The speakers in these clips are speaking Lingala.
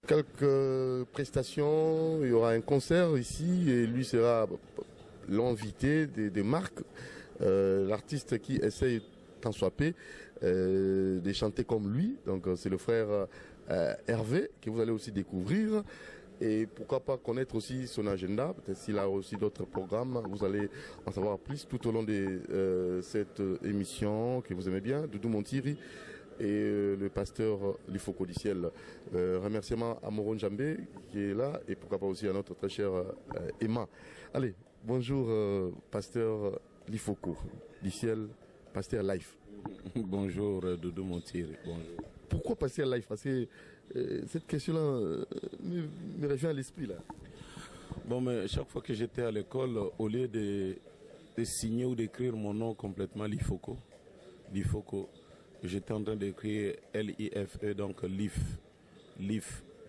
quelques prestations, il y aura un concert ici et lui sera l'invité des marques, l'artiste qui essaye tant soit peu de chanter comme lui. Donc c'est le frère Hervé que vous allez aussi découvrir. Et pourquoi pas connaître aussi son agenda, peut-être s'il a aussi d'autres programmes, vous allez en savoir plus tout au long de cette émission que vous aimez bien, Doudou Montiri et le pasteur Lifoko du ciel. Remerciements à Moron Djambé qui est là et pourquoi pas aussi à notre très chère Emma. Allez, bonjour pasteur Lifoko du ciel, pasteur Life. Bonjour Doudou Montiri, bonjour. Pourquoi pasteur Life? Parce que cette question-là me revient à l'esprit là. Bon, mais chaque fois que j'étais à l'école, au lieu de signer ou d'écrire mon nom complètement Lifoko, j'étais en train d'écrire L-I-F-E, donc Lif.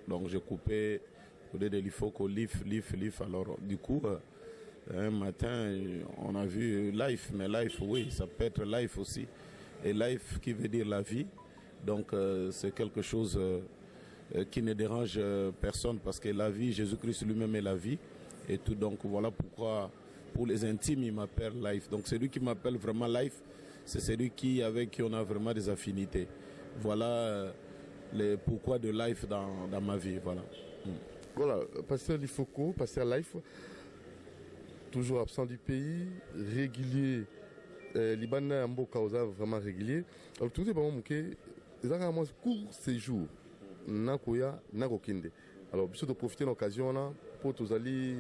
Donc je coupais au lieu de Lifoko, Lif. Alors du coup, un matin, on a vu Life, mais Life, oui, ça peut être Life aussi. Et Life qui veut dire la vie. Donc c'est quelque chose qui ne dérange personne parce que la vie, Jésus-Christ lui-même est la vie. Et tout, donc voilà pourquoi pour les intimes, il m'appelle Life. Donc celui qui m'appelle vraiment Life, c'est celui avec qui on a vraiment des affinités. Voilà les pourquoi de Life dans ma vie. Voilà. Voilà, pasteur Lifoko, pasteur Life, toujours absent du pays, régulier. Liban Mboka vraiment régulier. Alors tout est bon, ils ont un court séjour. Nakoya, Nakokinde. Alors, je de profiter de l'occasion là pour tous aller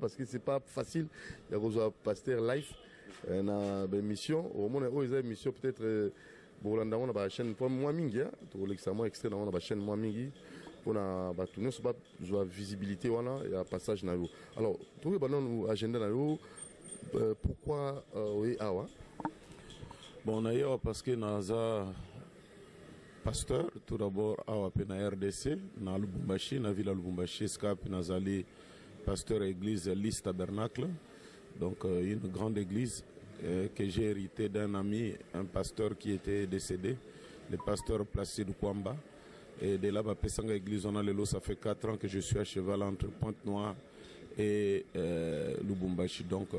parce que c'est pas facile. Il y a besoin pasteur Life, une mission. Au moins, ils ont une mission peut-être. Bon, on a la chaîne pour moi mingi, pour l'examen extrait, on a la chaîne moi mingi. Pour la tourner, c'est pas la visibilité voilà, il y a passage na yo. Alors, tout le monde agenda na yo. Pourquoi oui awa? Bon, on parce que naza pasteur tout d'abord awa pe na RDC na Lubumbashi na ville Lubumbashi skap nazali pasteur église Lys Tabernacle, donc une grande église que j'ai hérité d'un ami, un pasteur qui était décédé, le pasteur Placide Kwamba. Et de là ma pesanga église on a le lot, ça fait 4 ans que je suis à cheval entre Pointe-Noire et Lubumbashi. Donc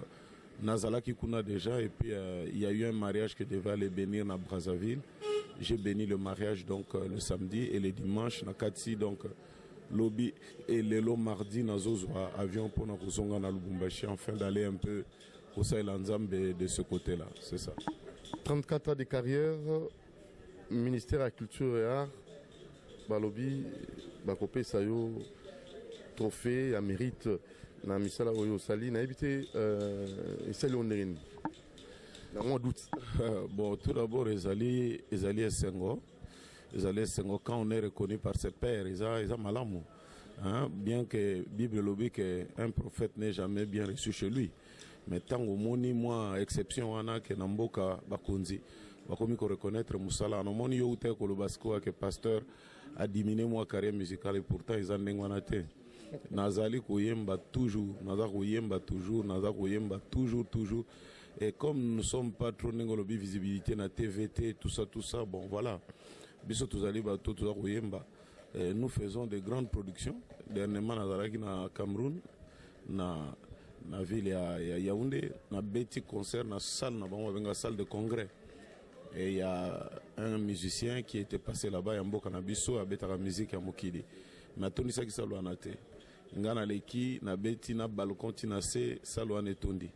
Nazala Kikuna déjà, et puis il y a eu un mariage que devait aller bénir à Brazzaville. J'ai béni le mariage donc le samedi et le dimanche na Katsi, donc lobby et le mardi nazozwa avion pour Nakuzonga na Lubumbashi, afin d'aller un peu au Saïlanzambe de ce côté-là, c'est ça. 34 ans de carrière, ministère de la Culture et Arts, Balobi, Bakopé Sayo, trophée à mérite. Na misala oyo sali na évité sali onerine na mois d'août. Bon, tout d'abord Ezali Essengo quand on est reconnu par ses pairs, ils ont malamu, hein, bien que Bible lobi que un prophète n'est jamais bien reçu chez lui, mais tant au moni moi exception wana que namboka bakonzi bakomi ko reconnaître musala no moni yo ute ko lobasko que pasteur a diminué moi carrière musicale et pourtant ils en ngwana te. Nazali koyemba toujours, toujours. Et comme nous ne sommes pas trop n'engolobi visibilité na TVT, tout ça, bon voilà. Biso tuzali ba tout koyemba. Nous faisons de grandes productions. Dernièrement nazalaki na Cameroun, na ville ya Yaoundé, na beti concert na salle na salle de congrès. Et il y a un musicien qui était passé là-bas, Yambo Kanabiso, à Betara musique à Mokili. Mais Tony Saki Salouana te. Ngana leki, na beti, na balcon, tina se, Salouane tondi.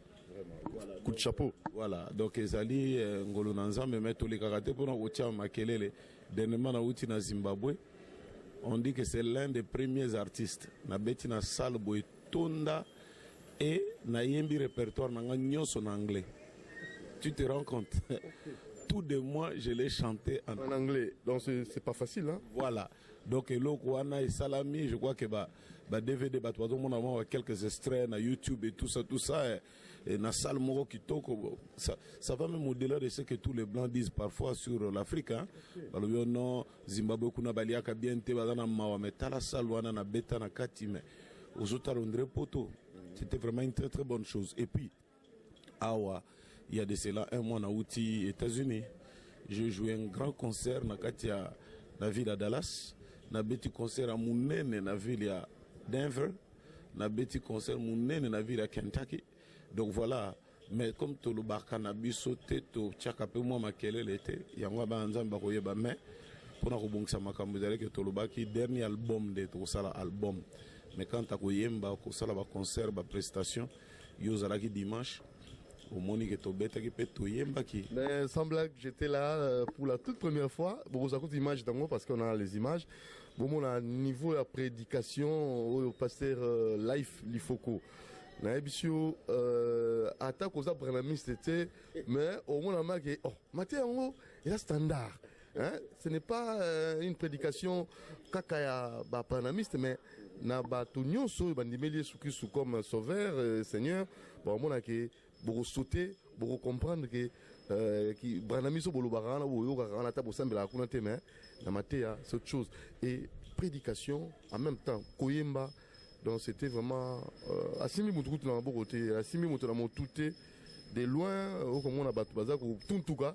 Coup de chapeau. Voilà. Donc, Ezali, Ngolo Nanzambe, mais tous les karatés pour nous, Otia Makelele, dernièrement, na Outi na Zimbabwe. On dit que c'est l'un des premiers artistes. Na beti, na Salbo et Tonda, et na yembi répertoire, na nyoso en anglais. Tu te rends compte? Tout de moi, je l'ai chanté en anglais. Donc c'est pas facile, hein? Voilà. Donc Elokwana et Salami, je crois que DVD on quelques extraits na YouTube et tout ça et na salle moro kitoko, ça va même au-delà de ce que tous les blancs disent parfois sur l'Afrique, hein. Alors non Zimbabwe kuna baliaka bien te bazana mawa metala salwana na beta na katime ozota Londres poto. C'était vraiment une très très bonne chose. Et puis awa il y a de cela un mois, en États-Unis, j'ai joué un grand concert dans la ville à Dallas. na beti concert à munene na ville ya Denver, na beti concert munene na ville ya Kentucky. Donc voilà, mais comme tout le barcanabi sauté to tchaka peu moi makelele était yango ba nzamba koyeba mais pour na kobongisa makambo zale que to le baki dernier album de to sala album. Mais quand ta koyemba ko sala ba concert ba prestation yo zalaki dimanche au monique to beta ki pe to yemba ki. Mais sans blague, j'étais là pour la toute première fois. Bon, vous avez images d'ango parce qu'on a les images. Bon, on a niveau de prédication au pasteur life l'ifoko. Na ebisio attaque aux abrahamites c'était mais au moins on a marqué oh maté en haut il a standard. Hein? Ce n'est pas une prédication kakaya abrahamique mais na batunyo so bandimeli sous comme sauveur Seigneur. Bon, on a que pour sauter, pour comprendre que qui branamiso bolobarana ou yoga na tabo sambela kuna teme na matéa c'est autre chose et prédication en même temps koyemba. Donc c'était vraiment asimi mutukutu na bokote asimi mutu na motuté de loin comme on a battu bazak ou tuntuka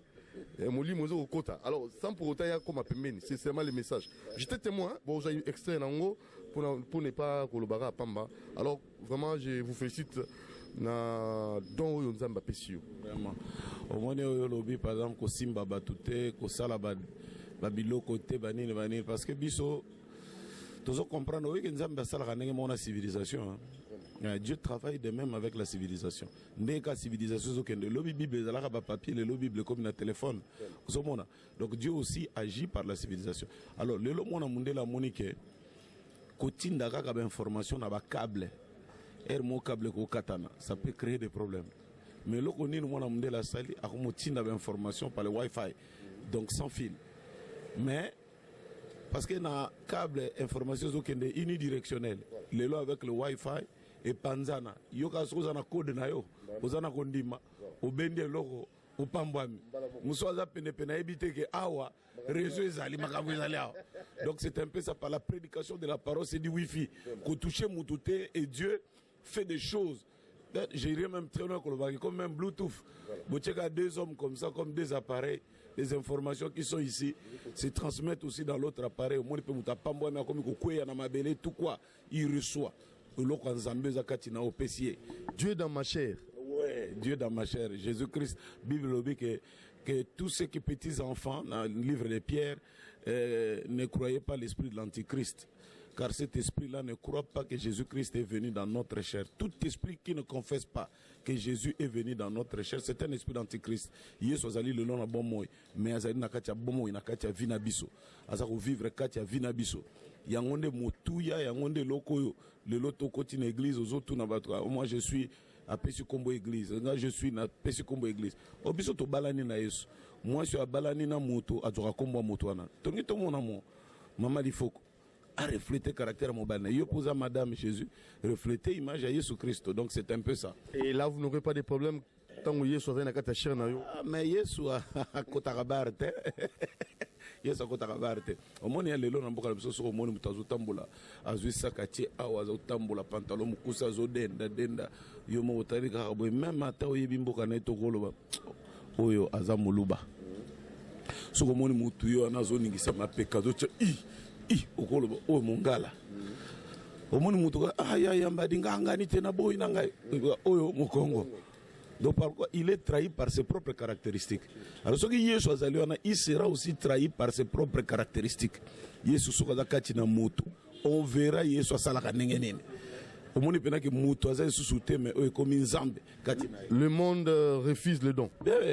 moli mozo kota. Alors sans pour autant ya comme pembeni c'est seulement le message. J'étais témoin bon j'ai extrait nango pour ne pas kolobara pamba. Alors vraiment je vous félicite na don yo nzamba pesio vraiment au moins yo lobi par exemple ko simba batute ko sala ba biloko te banini parce que biso tous comprendre oui que nzamba sala ndenge mona civilisation hein? Dieu travaille de même avec la civilisation ndenge ka civilisation zo kende lobi bible zalaka ba papier le lobi bible comme na téléphone ozomona donc Dieu aussi agit par la civilisation alors le mona mundela monique kotinda kaka ba information na ba câble mon câble ko katana ça peut créer des problèmes mais le koni nous mona mundela sali akomotinda ba information par le wifi donc sans fil mais parce que na câble information zo kende unidirectionnel le lo avec le wifi et panzana yoka soza na code na yo ozana kondima obende loko opambwami musoza pene ebite ke awa réseau ezali makambo ezali awa donc c'est un peu ça par la prédication de la parole c'est du wifi ko toucher mututé et Dieu fait des choses. J'irais même très loin comme même Bluetooth. Vous checkez deux hommes comme ça, comme des appareils, les informations qui sont ici se transmettent aussi dans l'autre appareil. Au moins, il peut mais comme il tout quoi, il reçoit. Dieu dans ma chair. Ouais, Dieu dans ma chair. Jésus-Christ, Bible dit que tous ceux qui petits enfants, dans le livre de Pierre, ne croyaient pas l'esprit de l'Antichrist. Car cet esprit-là ne croit pas que Jésus-Christ est venu dans notre chair. Tout esprit qui ne confesse pas que Jésus est venu dans notre chair, c'est un esprit d'antichrist. Yesu azali le nom na bon moy, mais azali na katia bon moy na katia vina biso. Azako vivre katia vina biso. Yangonde motuya, yangonde lokoyo, le loto koti na église ozotu na batra. Moi je suis à Pessi Kombo église. Là je suis na Pessi Kombo église. Obiso to balani na Yesu. Moi je suis à balani na moto, azoka kombo moto na. Tongi to mona mo. Mama Lifoko a reflété caractère mobile. Il pose à Madame Jésus, refléter l'image à Jésus Christ. Donc c'est un peu ça. Et là, vous n'aurez pas de problème tant que Jésus vient à Katachir. Mais Jésus a Kotarabarte. Jésus a Kotarabarte. Au moins, il y a les lois dans le sur au monde où Tambola. Azu Sakati, Awazo Tambola, Pantalon, Moussa Zodenda, Denda, Yomo Tarika, même à Tao Yibimbo Kaneto Goloba. Oyo Azamuluba. Sur au monde où tu as un zone qui s'appelle Pekado. Okolo o mongala omoni mutuka aya yamba dinganga ni tena boy nanga oyo mokongo donc pourquoi il est trahi par ses propres caractéristiques alors ce que Yesu azaliona il sera aussi trahi par ses propres caractéristiques Yesu soka kati na moto on verra Yesu asalaka ndenge nini omoni pena ke moto azali susute mais oyo comme nzambe kati na le monde refuse le don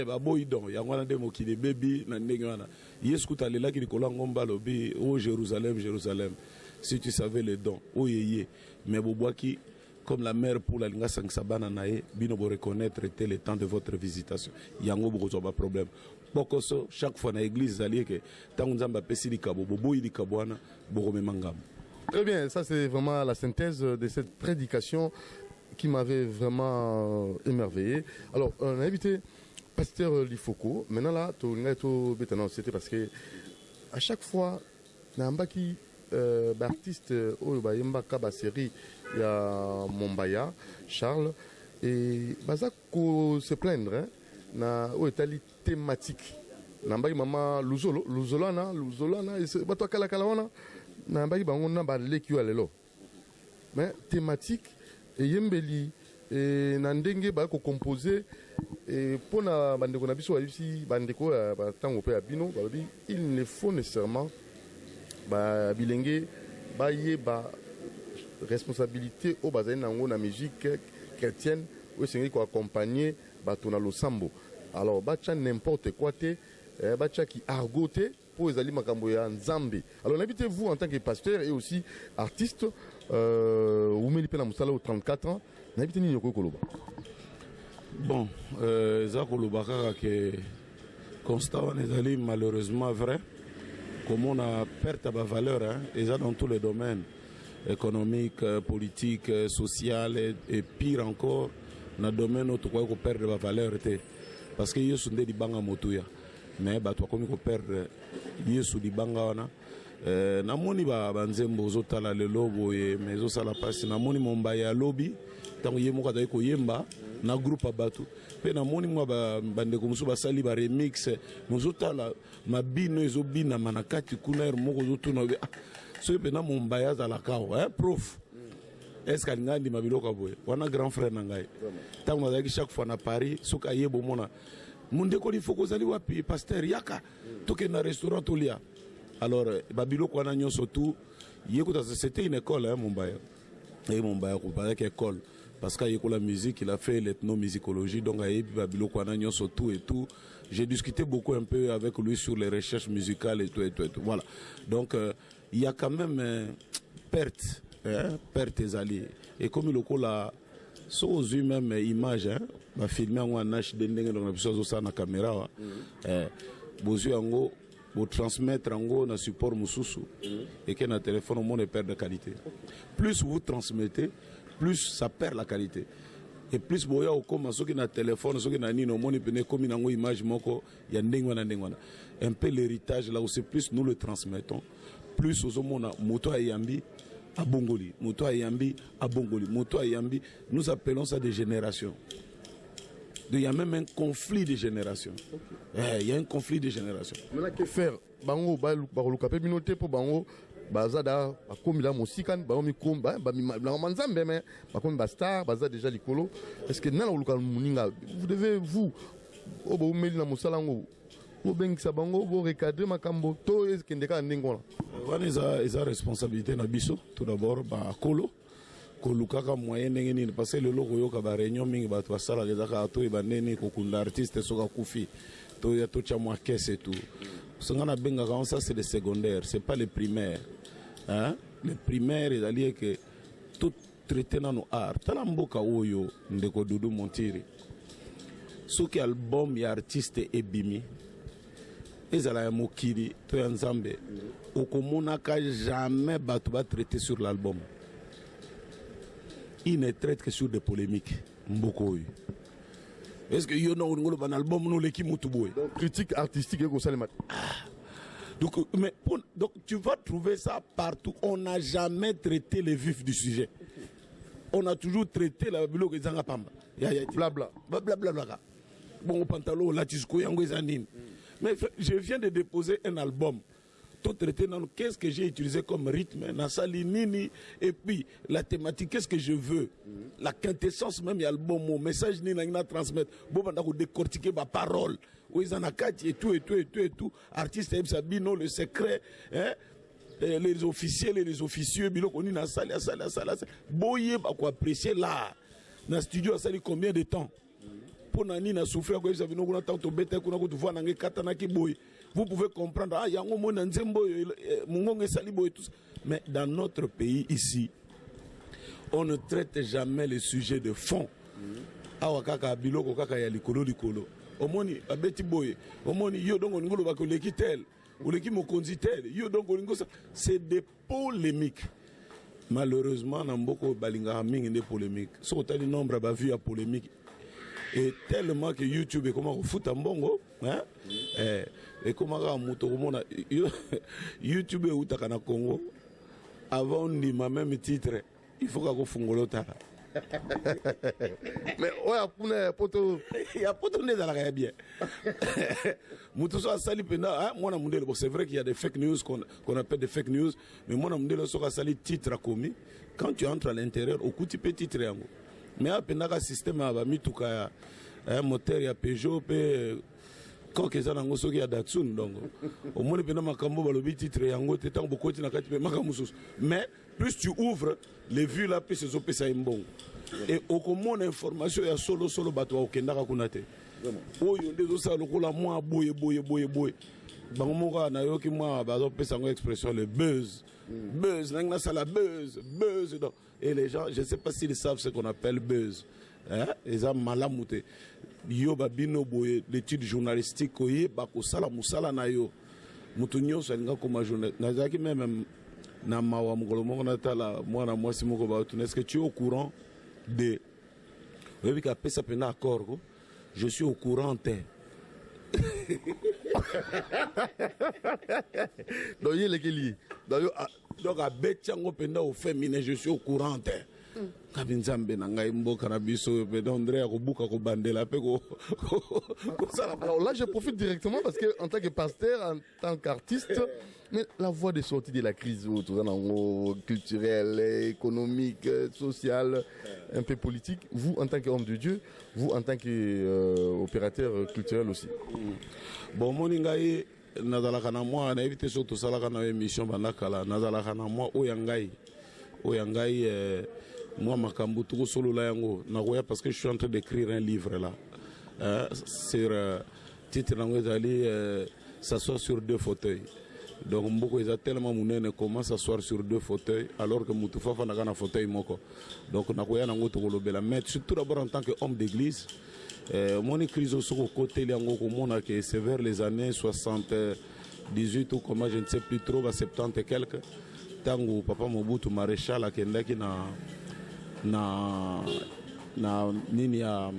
ba boy don yango na demo ki de baby na ndenge wana Yesu kutalela ki likola ngomba lobi o Jérusalem Jérusalem si tu savais les dons o yeye mais bobwaki comme la mère pour la linga sangsabana nae bino bo reconnaître tel le temps de votre visitation yango bozo ba problème bokoso chaque fois na église allié que tangu nzamba pesi likabo boboyi likabo wana boromema ngam. Très bien, ça c'est vraiment la synthèse de cette prédication qui m'avait vraiment émerveillé. Alors, on a invité Pasteur Lifoko. Maintenant là, c'était parce que à chaque fois, Nambaki, artiste, Yemba série, il y a Mombaya, Charles, et Bazako se plaindre, na Itali thématique. Nambaki mama Luzolana, et c'est toi Kalakalana. na baki bango na ba leki alelo mais thématique et yembeli et na ndenge ba ko composer et pona bandeko na biso ici bandeko ba tango pe abino ba bi il ne faut nécessairement ba bilenge ba yeba responsabilité au bazali nango na musique chrétienne ou c'est ko accompagner bato na losambo alors bacha n'importe quoi te bacha qui argoté pour les aliments ya nzambe. Alors invitez-vous en tant que pasteur et aussi artiste vous mettez na musala au 34 ans n'invitez ni yoko koloba. Bon za koloba kaka que constat on est malheureusement vrai comme on a perte de valeur hein et ça dans tous les domaines économique, politique, social et pire encore dans le domaine où tu crois qu'on perd de la valeur parce que yo sunde di banga motuya mais bato comme ko perdre yesu di banga wana na moni ba banzembo zotala le lobo e mezo sala pasi na moni momba ya lobby tango yemo ka ko yemba na groupe bato pe na moni mwa bande ko musu basali ba remix muzotala mabino ezobina manakati kuna moko zotuna so pe na momba ya za la kawo prof est-ce que ngandi mabiloko boye wana grand frère nangai tango azaki chaque fois na Paris soka yebo mona munde ko faut ko zali wapi pasteur yaka toke na restaurant tolia alors babiloko wana nyonso tout yekuta c'était une école hein Mombaya et Mombaya ko pas école parce que yeko la musique il a fait l'ethnomusicologie donc a babiloko wana nyonso tout et tout j'ai discuté beaucoup un peu avec lui sur les recherches musicales et tout voilà donc il y a quand même perte des alliés et comme le coup là so même image hein ba filmer en HD ndenge na biso ça na caméra bozu yango bo transmettre yango na support mususu et que na téléphone au monde perd de qualité plus vous transmettez plus ça perd la qualité et plus boya au comme soki na téléphone soki na nino moni pene comme nango image moko ya ndenge na un peu l'héritage là où c'est plus nous le transmettons plus aux mona moto ayambi Abongoli, Moto Ayambi, Abongoli, Moto Ayambi, nous appelons ça des générations. Il y a même un conflit de générations. Il y a un conflit de générations. Maintenant, que faire? Bango, baluka pe minote po bango, bazada, bakomi la musikan, baomi komba, la manzambe mais, bakomi bastar, bazada déjà likolo. Est-ce que nana uluka muninga, vous devez vous, obo umeli na musalango. Obengisa bango bo recadrer makambo to ezkendeka ndengona wana eza responsabilité na biso tout d'abord ba kolo kolukaka moyen ndenge nini parce que le loko yoka ba réunion mingi bato basala ezaka to ebandeni kokunda artiste soka kufi to ya to cha mwa caisse et tout sangana benga quand ça c'est le secondaire c'est pas le primaire hein le primaire est allié que tout traité na no art tala mboka oyo ndeko Dudu Montiri soki album ya artiste ebimi ezala ya mokili to ya nzambe okomonaka jamais bato ba traiter sur l'album il ne traite que sur des polémiques mboko est-ce que yo no ngolo ban album no leki mutu boy donc critique artistique eko salima donc mais donc tu vas trouver ça partout on n'a jamais traité le vif du sujet on a toujours traité la biloko ezanga pamba ya blabla bla bon pantalon là tu sko yango ezandine. Mais je viens de déposer un album. Tout traité dans qu'est-ce que j'ai utilisé comme rythme, Nassali Nini, et puis la thématique, qu'est-ce que je veux. La quintessence même, il y a le bon mot, message Nina transmettre. Bon, on a décortiqué ma parole. Oui, ils en a quatre et tout. Artiste M. Sabino, le secret, hein? Les officiers, les officieux, on est dans la salle. Boye, quoi apprécier l'art. Dans le studio, ça dit combien de temps? Pour Nani na souffrir quoi ça vient tant to bête kuna ko voir nange katana ki boy vous pouvez comprendre ah yango mo na nzembo mungonge sali boy tout mais dans notre pays ici on ne traite jamais les sujets de fond awa kaka biloko kaka ya likolo omoni abeti boy omoni yo donc ngolo ba ko lekitel ou leki mokonzi tel yo donc ngo c'est des polémiques malheureusement na mboko balinga mingi des polémiques so tali nombre ba vu à polémique. Et tellement que YouTube est comme un foot en bongo, hein? Et comment YouTube est où t'as Congo. Avant on dit ma même titre, il faut qu'on fungolota. Mais ouais, poto. Il y a poto né dans la bien. Moutoso a sali penda, moi na mundele, bon c'est vrai qu'il y a des fake news qu'on appelle des fake news, mais moi na mundele so a sali titre à commis. Quand tu entres à l'intérieur, au coup tu peux titrer en gros. Mais à penda ka système a mis tout ka un moteur ya Peugeot pe quand que ça nango soki ya Datsun donc au moins penda makambo balobi titre yango te tant beaucoup na kati pe makamusus. Mais plus tu ouvres les vues là plus ces opé ça imbon. Et au commun information ya solo bato au kendaka kunate. Oyo ndezo sa lokola moi boye. Bango moka na yoki moi bazo pesa ngo expression le buzz. Buzz, n'a ça la buzz. Et les gens, je ne sais pas s'ils savent ce qu'on appelle buzz. Hein? Ils ont malamouté. Yo babino boye l'étude journalistique koye bako sala musala na yo. Mutunyo salinga comme journaliste. Nazaki même na mawa mukolo moko na tala moi na mwasi moko ba tu est-ce que tu es au courant de oui ka pesa pena accord je suis au courant te. Donc il est lié. Donc à Betchango penda au féminin je suis au courant te. Kabinzambe na ngai mboka na biso pe André ko buka ko bandela pe ko alors là je profite directement parce que en tant que pasteur en tant qu'artiste mais la voie de sortie de la crise culturelle, économique, sociale, un peu politique, vous en tant qu'homme de Dieu, vous en tant qu'opérateur culturel aussi. Bon moningai nazalaka na moi na éviter surtout salaka na émission banakala nazalaka na moi oyangai moi makambu tout solo la yango nakoya parce que je suis en train d'écrire un livre là sur titre nango ezali s'asseoir sur 2 fauteuils. Donc mboko eza tellement munene comment s'asseoir sur 2 fauteuils alors que mutu fafa na kana fauteuil moko. Donc nakoya nango to kolobela mais surtout d'abord en tant qu'homme d'église mon crise au côté yango komona que c'est vers les années 78 ou comment je ne sais plus trop 70 et quelques tango papa Mobutu maréchal akendaki na nini ya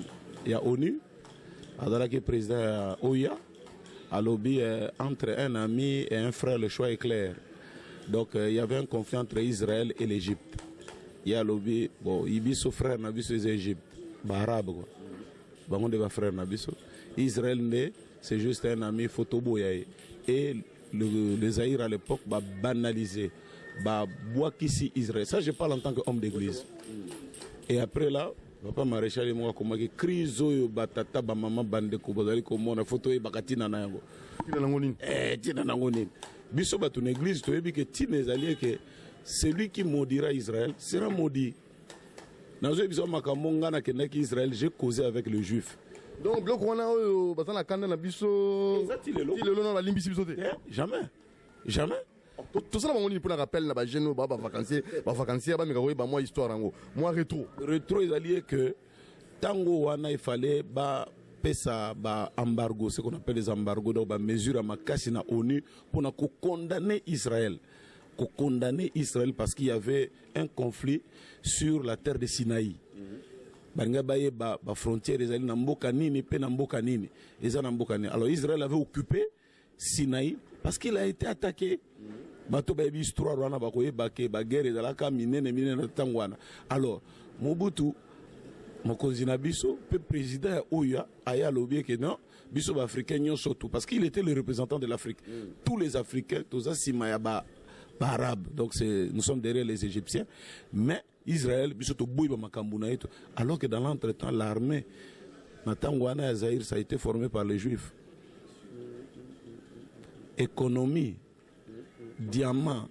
ONU azalaki président ya OUA alobi entre un ami et un frère le choix est clair. Donc il y avait un conflit entre Israël et l'Égypte. Il y a alobi bon ibiso frère na biso les Égypte ba arabe quoi. Bango de ba frère na biso. Israël c'est juste un ami photoboyaye et le Zaïre à l'époque va banaliser ba boakisi Israël. Ça je parle en tant qu'homme d'église. Et après là, papa maréchal et moi comme que crise oyo batata ba maman bande ko bazali ko mona photo e bakatina na yango. Tina nango nini. Biso ba ton église to yebi que tina ezali que celui qui maudira Israël sera maudit. Nazo biso makambo ngana kenaki Israël, j'ai causé avec le juif. Donc bloc wana oyo batana kanda na biso. Exactement. Il est là la limbisi biso te. Jamais. Tout ça, on pour rappel, la jeune, vacancier, moi histoire en gros. Moi rétro. Rétro, ils alliés que tango wana il fallait pesa embargo, ce qu'on appelle les embargos, donc mesure à ma casse na ONU pour condamner Israël. Condamner Israël parce qu'il y avait un conflit sur la terre de Sinaï. Frontière, ils allaient n'amboka nini, pe n'amboka nini. Alors Israël avait occupé Sinaï parce qu'il a été attaqué. Alors Mobutu mokonzi na biso pe président oya aya lobie que non biso ba africain surtout parce qu'il était le représentant de l'Afrique. Tous les Africains tous asima ya ba arabes. Donc nous sommes derrière les Égyptiens mais Israël biso to boy ba makambu na eto alors que dans l'entretemps l'armée na Tangwana ya Zaïre ça a été formé par les Juifs. Économie diamant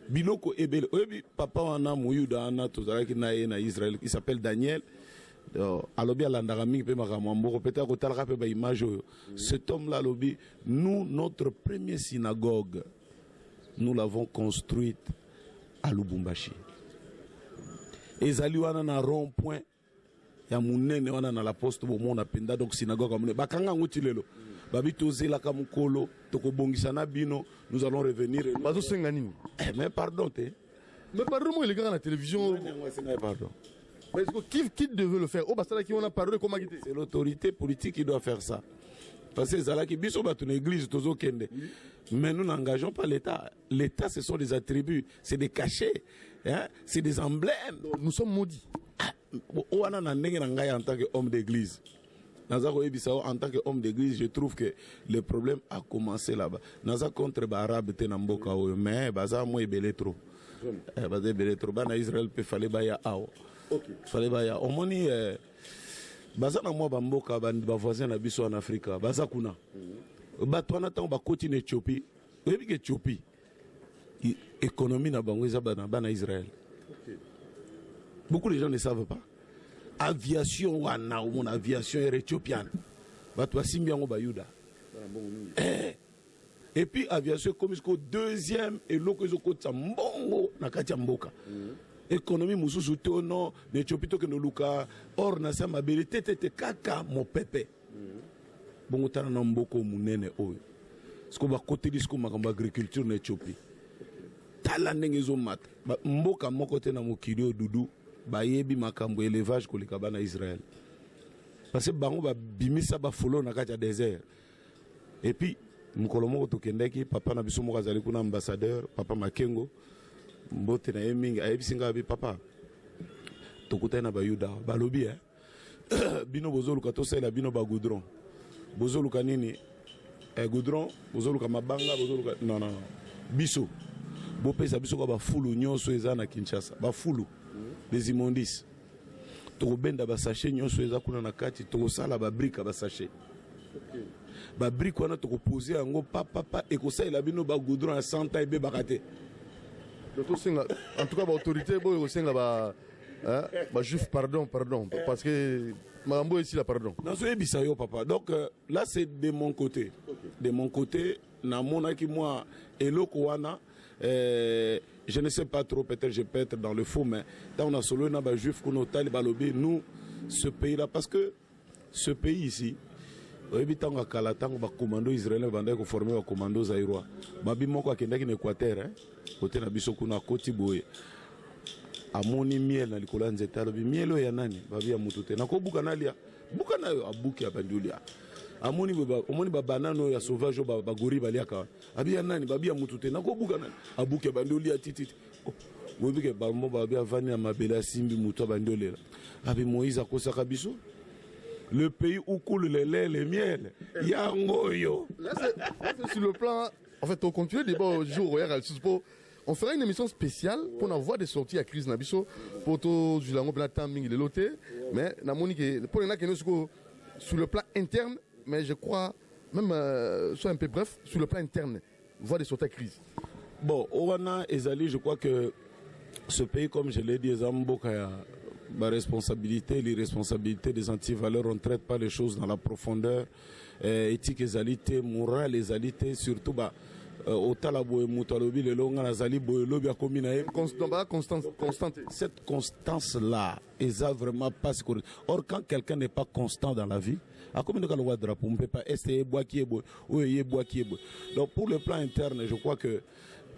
biloko ebele oyebi papa wana muyuda ana tozalaki na ye na Israël qui s'appelle Daniel alobi alandaka mingi mpe makambo mboko peut-être kotalaka mpe baimage oyo cet homme là alobi nous notre première synagogue nous l'avons construite à Lubumbashi ezali wana na rond point ya munene wana na la poste bomona penda donc synagogue amune bakanga nguti lelo babitoze la kamukolo tokobongisa na bino nous allons revenir bazo senga nini mais pardon te mais pardon moi les gars à la télévision pardon mais qui devait le faire oh basta qui on a parlé comment quitter c'est l'autorité politique qui doit faire ça parce que zala ki biso ba ton église tozo kende mais nous n'engageons pas l'état ce sont des attributs c'est des cachets hein? C'est des emblèmes nous sommes maudits wana na ndenge na ngai en tant qu'homme d'église. Naza ko ebisa en tant qu'homme d'église, je trouve que le problème a commencé là-bas. Naza contre ba arabe te na mboka oyo, mais baza mo ebele trop. Baza ebele trop. Ba na Israël pe fallait ba ya awo. OK. Fallait ba ya. Omoni baza na mo ba mboka ba voisin na biso en Afrique, baza kuna. Ba to na tango ba koti na Éthiopie. Oyebi ke Éthiopie. Économie na bango eza ba na Israël. Beaucoup de gens ne savent pas. Aviation wana mon aviation éthiopienne. Bato asimbi yango bayuda. Et puis aviation comme jusqu'au deuxième et loko ezoko tsambongo na kati ya mboka. Économie mususu to no n'Éthiopie to ke no luka or na sama belete tete kaka mo pepe. Bongo tana na mboko munene oyo. Siko ba côté disco makambo agriculture na Éthiopie. Tala ndenge zo mat. Mboka moko te na mokili dudu. Bayebi makambo élevage koleka bana Israël. Parce que bango ba bimisa ba folo na kati ya désert. Et puis mukolo moko to kendeki papa na biso moko azali kuna ambassadeur papa Makengo mbote na yeminga ayebisinga bi papa tokuta na bayuda balobi bino bozoluka to sela bino ba goudron. Bozoluka nini goudron bozoluka mabanga bozoluka non biso bopesa biso ko ba fulu nyonso eza na Kinshasa ba fulu des immondices. Tokobenda ba sachet nyonso eza kuna na kati tokosala ba brique ba sachet. Ba brique wana tokoposer yango papa ekosala bino ba goudron ya 100 ans ebe bakate. En tout cas ba autorité boy osenga ba juif pardon parce que Marambo ici la pardon. Non c'est bisayo papa. Donc là c'est de mon côté. De mon côté na monaki moi eloko wana je ne sais pas trop, peut-être je peux être dans le faux, mais dans on a solo na ba juif qu'on otali balobi nous ce pays là parce que ce pays ici ebitanga kala tango ba commando israélien banda ko former ba commando zaïrois babi moko akendaki na Équateur côté na biso kuna koti boye amoni miel na likola nzeta lobi mielo ya nani babi ya mutu te na ko buka nalia buka nayo abuki ya bandulia omoni ba banano ya sauvage ba gori baliaka abi ya nani babi ya mutu te na ko buka nani abuki ya bandulia titi bobi ke ba mo babi avani ya mabela simbi mutu bandolela abi Moïse akosaka biso le pays où coule le lait, le miel. Yangoyo. Là, c'est sur le plan. En fait, on continue le débat au jour où on fera une émission spéciale pour avoir des sorties à crise Nabiso pour tout Julango Platan Ming le loté. Mais pour les gens sur le plan interne, mais je crois, même soit un peu bref, sur le plan interne, voir des sorties à crise. Bon, Owana et Zali, je crois que ce pays, comme je l'ai dit, Zambokaya. Ma responsabilité, les responsabilités des antivaleurs, on ne traite pas les choses dans la profondeur, éthique et alité, morale et alité, surtout au talabo et moutalobi, le long à zali boelobi à combiner. Constante. Cette constance-là, ils a vraiment pas. Or, quand quelqu'un n'est pas constant dans la vie, à combien de cas drapeau, on ne peut pas essayer bois qui est beau, ou bois qui est beau. Donc, pour le plan interne, je crois que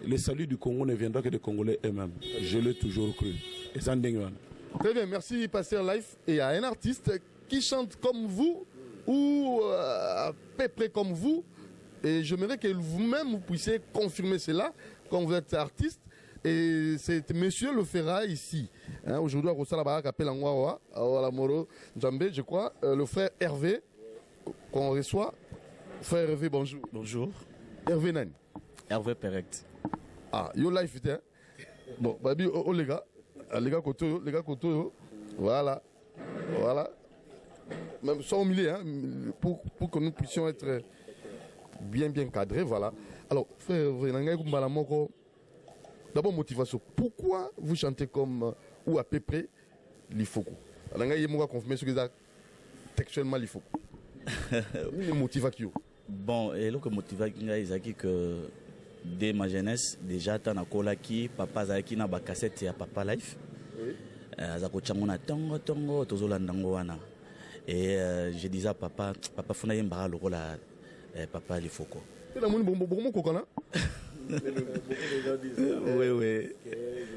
le salut du Congo ne viendra que des Congolais eux-mêmes. Je l'ai toujours cru. Et ça n'dengwan. Très bien, merci Pasteur Life. Et il y a un artiste qui chante comme vous ou à peu près comme vous. Et j'aimerais que vous-même vous puissiez confirmer cela quand vous êtes artiste. Et c'est Monsieur le Ferra ici. Aujourd'hui, à Rosala Barak appelle Angwawa, à Olamoro Djambé, je crois. Le frère Hervé qu'on reçoit. Frère Hervé, bonjour. Bonjour. Hervé Nani. Hervé Perect. Ah, yo life, hein? Bon, babi, oh les gars. Les gars Koto, voilà, même sans humilier, hein, pour que nous puissions être bien cadrés, voilà. Alors, frère, d'abord motivation. Pourquoi vous chantez comme ou à peu près l'Ifoko? Alors, il y a confirmer ce que c'est textuellement l'Ifoko. Vous motivez. Bon, et là que motivez que dès ma jeunesse, déjà, tu as qui papa Zaki na ba cassette ya Papa Life. Zako chamona tongo tozolandango wana. Et je disais à papa funa yemba lokola Papa Lifoko. Tu as mon bon kokana? Oui.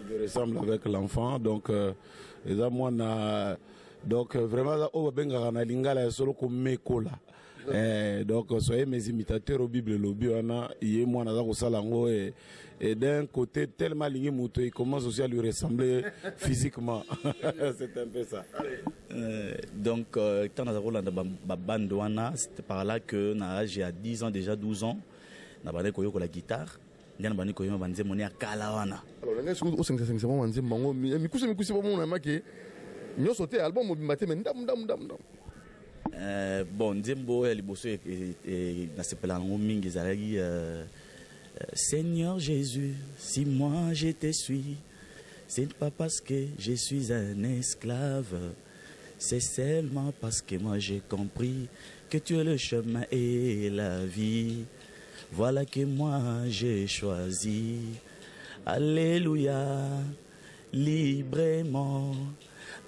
Je ressemble avec l'enfant, donc moi na donc vraiment au benga na lingala solo ko mekola. Donc soyez mes imitateurs au Bible lobby wana yé moi naza ko salango et d'un côté tellement ligné mouto il commence aussi à lui ressembler physiquement. C'est un peu ça. Donc quand naza kolanda ba band wana c'était par là que na j'ai à 10 ans déjà 12 ans na bande koyoko la guitare ndana bande koyoma banze moni akala wana. Alors nga siko o 5 banze bango mikusi ba mona make nyoso te album mobimate mais ndam. Bon, Nzembo et Liboso Seigneur Jésus, si moi je te suis, c'est pas parce que je suis un esclave, c'est seulement parce que moi j'ai compris que tu es le chemin et la vie. Voilà que moi j'ai choisi. Alléluia, librement.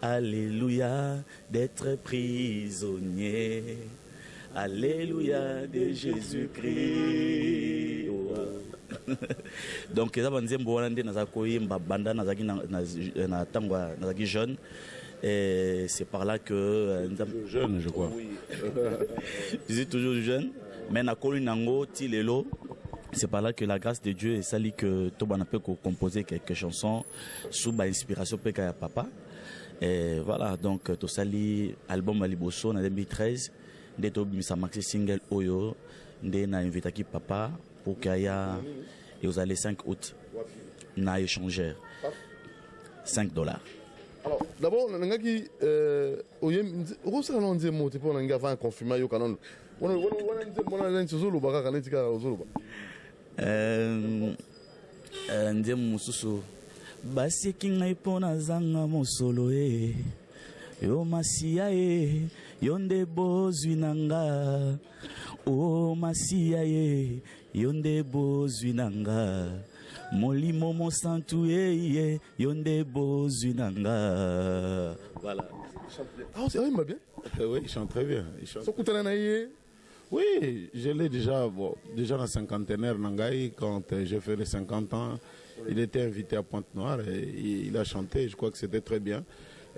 Alléluia, d'être prisonnier. Alléluia, de Jésus-Christ. Donc, ça veut dire jeune. Et c'est par là que... Jeune, je crois. Oui. Je suis toujours jeune. Mais c'est par là que la grâce de Dieu est sali que Toban peut composer quelques chansons sous l'inspiration de papa. Et voilà, donc tout ça, l'album Aliboso en 2013, dès que j'ai maxi single Oyo, j'ai invité qui papa pour qu'il y ait le 5 août, on a échangé $5. Alors, d'abord, on a dit que Rosa non dit mot pour un gars confirmé au canon. On a dit solo baga kanetika solo ba. Ndem mususu basi kinga ipona zanga mosolo yo masia yonde bozwi nanga o masia yonde bozwi nanga molimo mosantu yonde bozwi nanga. Voilà. Ah, c'est vrai, bien. Oui, il chante très bien. Oui, je l'ai déjà, déjà dans la cinquantenaire Nangaï, quand j'ai fait les 50 ans, il était invité à Pointe-Noire et il a chanté, je crois que c'était très bien.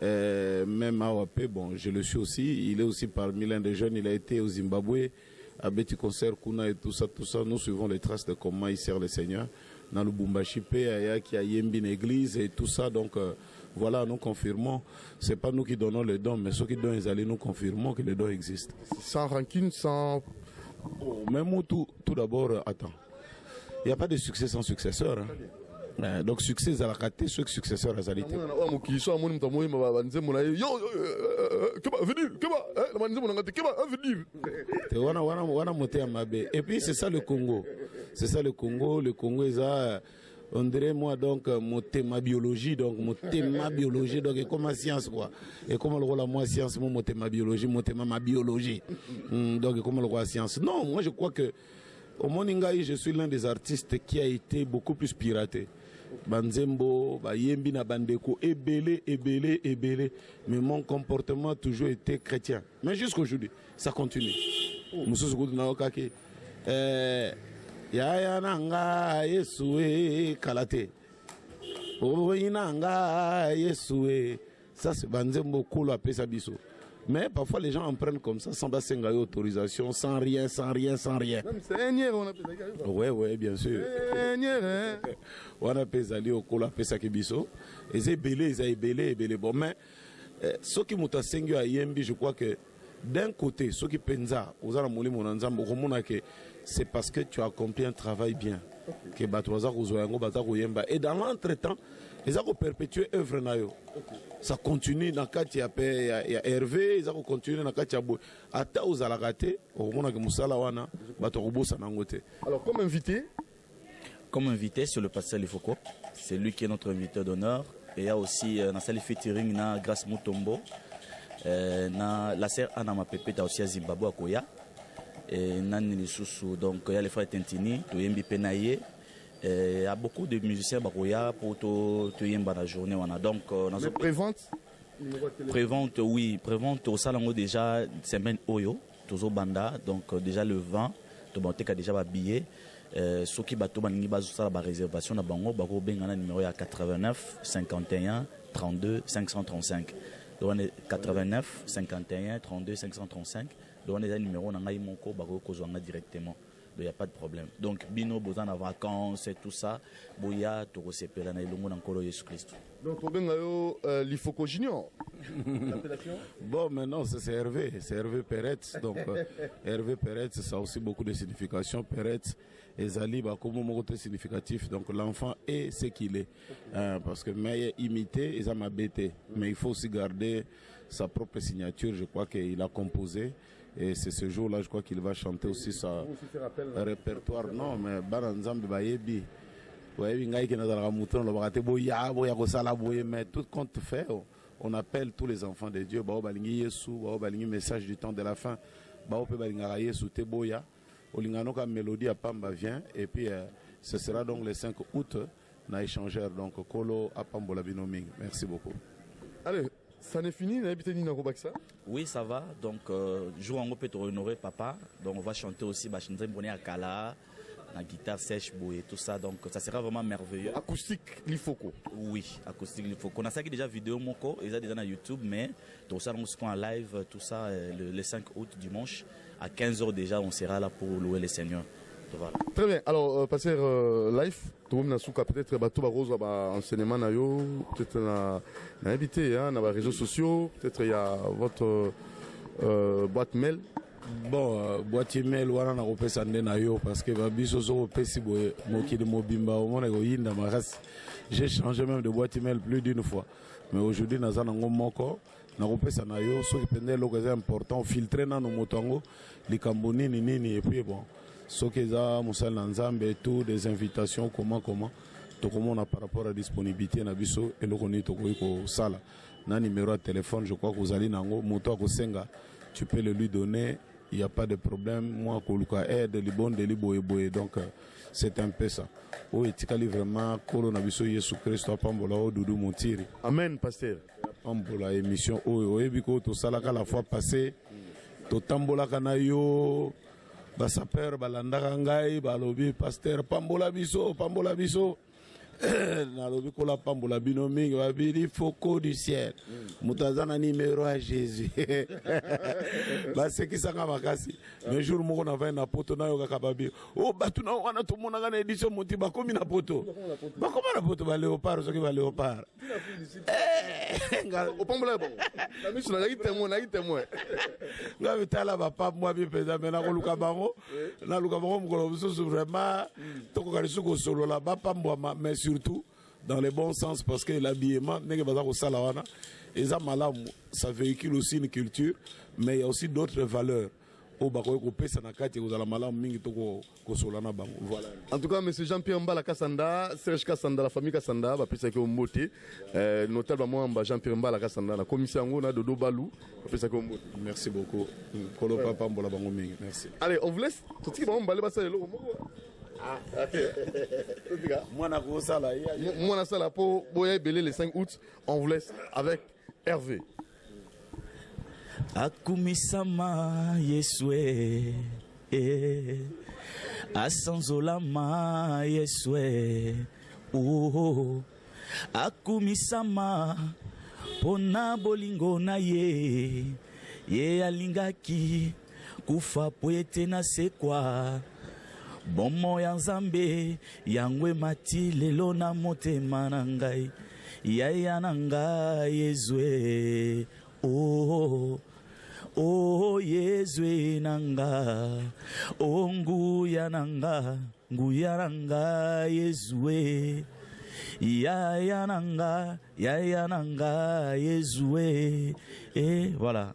Même à Wapé, bon, je le suis aussi, il est aussi parmi l'un des jeunes, il a été au Zimbabwe, à Betty Concert, Kuna et tout ça, nous suivons les traces de comment il sert le Seigneur. Dans le Lubumbashi, qui a Yembi l'église et tout ça, donc voilà, nous confirmons, c'est pas nous qui donnons les dons, mais ceux qui donnent les allées, nous confirmons que les dons existent. Sans rancune, sans... Même tout d'abord, attends, il n'y a pas de succès sans successeur. Hein. Donc succès à la raté, ceux successeurs à Zalité. Et puis c'est ça le Congo. C'est ça le Congo. Le Congo est à... On dirait moi donc mon thème biologie donc et comme ma science quoi et comme le rôle à moi science mon thème biologie ma biologie donc comme le roi science non moi je crois que au Moningaï je suis l'un des artistes qui a été beaucoup plus piraté Banzembo Bayembi na Bandeko ebélé mais mon comportement a toujours été chrétien mais jusqu'aujourd'hui ça continue Yaya nanga Yesue kalate nanga Yesue ça c'est Banzembo Kolo appelle ça biso mais parfois les gens en prennent comme ça sans passer autorisation sans rien C'est on appelle ça. Ouais bien sûr on appelle ça au Kolo appelle ça biso et c'est belé bon mais ce qui m'a sengi à Yembi je crois que d'un côté ceux qui pensa aux aramoli mon ensemble c'est parce que tu as accompli un travail bien. Et dans l'entretemps, ils ont perpétué l'œuvre. Ça continue dans le cas il y a Hervé, ils ont continué dans le cas il y a Bou. Ata aux alagaté, au moment que Moussala wana, batorubo sanangote. Alors comme invité c'est le pasteur Lifoko. C'est lui qui est notre invité d'honneur. Et il y a aussi dans salle featuring na Grâce Mutombo. Na la sœur Anna Mapepe aussi à Zimbabwe à Koya. Et Nani Soussou, donc il y a les frères Tintini, Toyembi Penaye, il y a beaucoup de musiciens Bakoya pour Toyemba la journée. Donc, prévente, oui, prévente au salon déjà, c'est même Oyo, Tozo Banda, donc déjà le 20, Tobanteka déjà va billet. Ceux qui battent Bangi Bazoussa la réservation na Bango, Bako Bengana numéro 89 51 32 535. Donc 89 51 32 535. donc on a des numéros na ngai moko bako kozwanga directement. Il n'y a pas de problème. Donc, Bino, Bozan en vacances et tout ça, Boya, Toro Sepela, Nailongo, Nankolo, Jésus Christ. Donc, l'Ifoko Junior. Bon, maintenant, c'est Hervé. C'est Hervé Peretz. Donc, Hervé Peretz, ça a aussi beaucoup de signification. Peretz et Zali, comme un côté significatif. Donc, l'enfant est ce qu'il est. Parce que, mais imité, ils ont bêté. Mais il faut aussi garder sa propre signature. Je crois qu'il a composé. Et c'est ce jour-là, je crois qu'il va chanter aussi sa répertoire. Non, mais Baranzambe Bayebi. Mais tout compte fait, on appelle tous les enfants de Dieu. Message du temps de la fin. Mélodie à Pamba vient. Et puis, ce sera donc le 5 août, na échangeur. Donc, Kolo à Pambola Binoming. Merci beaucoup. Allez. Ça n'est fini, oui, ça va. Donc, jour en peut honorer papa. Donc, on va chanter aussi Bachinzem Boné à Kala, la guitare sèche, et tout ça. Donc, ça sera vraiment merveilleux. Acoustique, l'Ifoko. Oui, acoustique, l'Ifoko. On a ça qui est déjà vidéo, Moko, ils ont déjà sur YouTube, mais tout ça, on se en live, tout ça, le 5 août, dimanche, à 15h déjà, on sera là pour louer les seigneurs. Voilà. Très bien. Alors, passer live, peut-être bateau rose enseignement peut-être na habité na réseaux sociaux, peut-être il y a votre boîte mail. Bon, boîte email wana na kopesa nde na yo parce que babiso zo kopesi boye mokili mobimba omona ko yinda makasi. J'ai changé même de boîte email plus d'une fois. Mais aujourd'hui naza nango moko na kopesa na yo so kipende loko c'est important filtrer na no motongo likambo nini et puis bon. Ce qui est à Moussa Nzambe et tout, des invitations, comment, tout comme on a par rapport à la disponibilité, Nabiso, et le connaît au sala. Un numéro de téléphone, je crois que vous allez nango, Moto Kosenga, tu peux le lui donner, il n'y a pas de problème. Moi, Koluka aide, les bons, les boye, donc c'est un peu ça. Oh, et tikali vraiment, Kolo Nabiso, Yesu Christ, Pambola, Doudou Montiri. Amen, pasteur. Pambola, émission, oh, et biko, tout ça, la fois passée, tout tambola kanayo. Basaper balandaka ngai balobi pasteur pambola biso nalobi kola pambola bino mingi babili foko du ciel mutazana numéro à Jésus basekisanga makasi mais jour moko na vai na poto na yo kaka babi o batu na wana to monanga na édition moti bakomi na poto ba léopard soki ba léopard au pambola bon la mission na témoin nga bitala ba pap moi bi pesa mena ko luka bango na luka bango mukolo biso vraiment to ko kalisu ko solo la ba pambwa mais surtout dans le bon sens parce que l'habillement ça véhicule aussi une culture mais il y a aussi d'autres valeurs. Voilà. En tout cas, M. Jean-Pierre Mbala Kassanda, Serge Kassanda, la famille Kassanda, notamment Jean-Pierre Mbala Kassanda, la commission de Dodo Balou. Merci beaucoup. Merci. Allez, on vous laisse. Moi, pour Boya Belé le 5 août, on vous laisse avec Hervé. Akumisama Yeswe, Asanzolama Yeswe, oh, Akumisama Pona bolingo na ye alingaki kufa poete na sekwa. Bomo ya Nzambe yangwe mati lelo na motema na ngai yaya na ngai Yezwe oh oh Yezwe na nga oh nguya na nga Yezwe yaya na nga Yezwe et voilà.